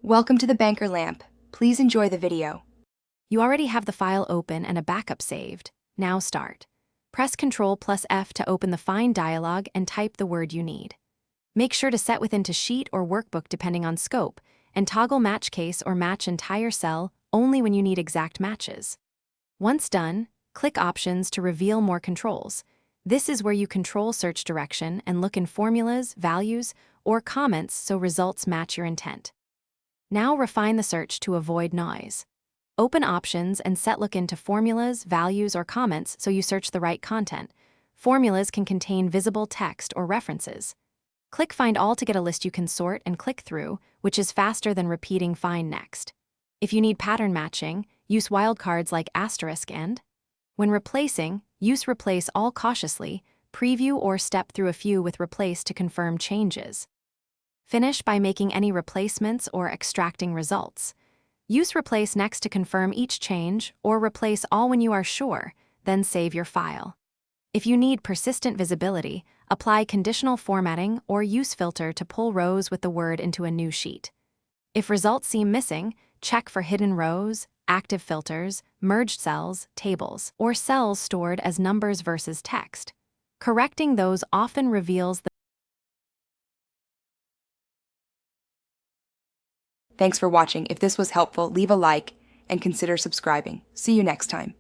Welcome to the Banker Lamp. Please enjoy the video. You already have the file open and a backup saved. Now start. Press Ctrl plus F to open the Find dialog and type the word you need. Make sure to set within to Sheet or Workbook depending on scope, and toggle Match Case or Match Entire Cell only when you need exact matches. Once done, click Options to reveal more controls. This is where you control search direction and look in formulas, values, or comments so results match your intent. Now refine the search to avoid noise. Open Options and set look into formulas, values, or comments so you search the right content. Formulas can contain visible text or references. Click Find All to get a list you can sort and click through, which is faster than repeating Find Next. If you need pattern matching, use wildcards like asterisk and. When replacing, use Replace All cautiously, preview or step through a few with Replace to confirm changes. Finish by making any replacements or extracting results. Use Replace Next to confirm each change or Replace All when you are sure, then save your file. If you need persistent visibility, apply conditional formatting or use filter to pull rows with the word into a new sheet. If results seem missing, check for hidden rows, active filters, merged cells, tables, or cells stored as numbers versus text. Correcting those often reveals the Thanks for watching. If this was helpful, leave a like and consider subscribing. See you next time.